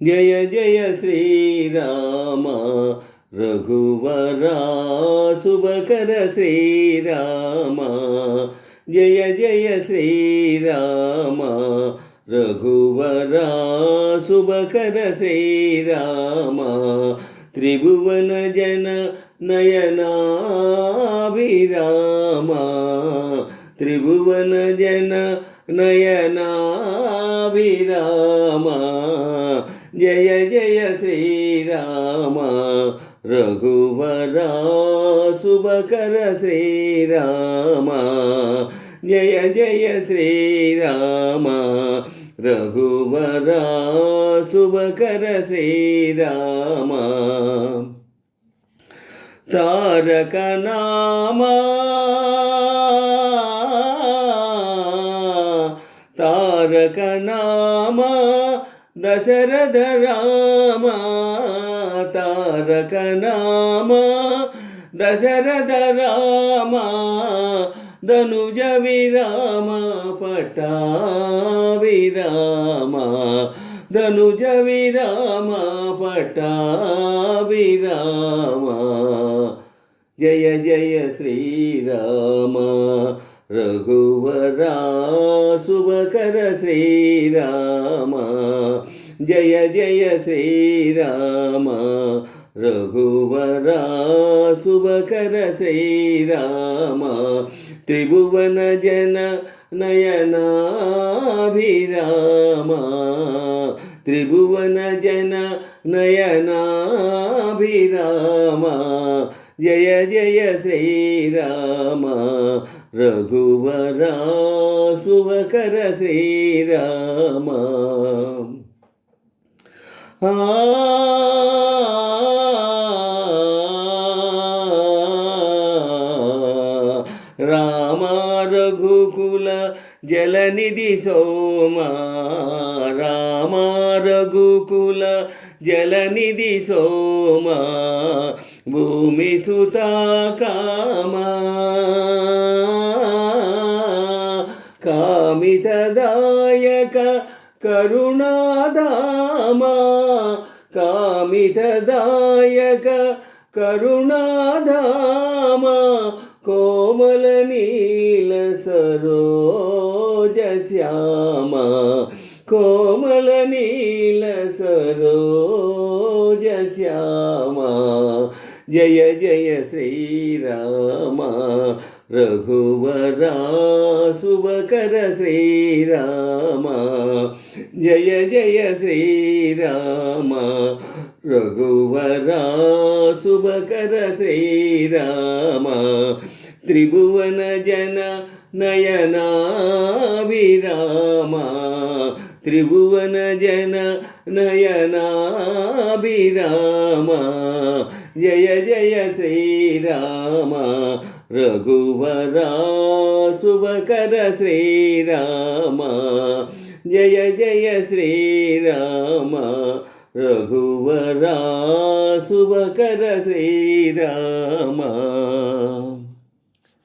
జయ జయ శ్రీరామ రఘువరా శుభకర శ్రీరామ జయ జయ శ్రీరామ రఘువరా శుభకర శ్రీరామ త్రిభువన జన నయనాభిరామ త్రిభువన జన నయనాభిరామ జయ జయ శ్రీరామ రఘువరా శుభకర శ్రీరామ జయ జయ శ్రీరామ రఘువరా శుభకర శ్రీరామ తారక నామా తారక నామా దశరథ రామ తారక నామా దశరథ రామ ధనుజ విరామ పట్టాభిరామ ధనుజ విరామ పట్టాభిరామ జయ జయ శ్రీరామ రఘువరా శుభకర శ్రీరామ జయ జయ శ్రీరామ రఘువరా శుభకర శ్రీరామ త్రిభువన జన నయనాభిరామ త్రిభువన జన నయనాభిరామ జయ జయ శ్రీరామ రఘువరా శుభకర శ్రీరామ రామ రఘుకుల జలనిధి సోమా రామ రఘుకుల జలనిధి సోమా భూమి సుతా కామా కామితదాయక కరుణాధామా కామితదాయక కరుణాధామా కోమల నీల సరోజ శ్యామ కోమల నీల సరోజ శ్యామ జయ జయ శ్రీరామ రఘువరా శుభకర శ్రీరామ జయ జయ శ్రీరామ రఘువరా శుభకర శ్రీరామ త్రిభువన జన నయనాభిరామ త్రిభువన జన నయనాభిరామ జయ జయ శ్రీరామ రఘువరా శుభకర శ్రీరామ జయ జయ శ్రీరామ రఘువరా శుభకర శ్రీరామ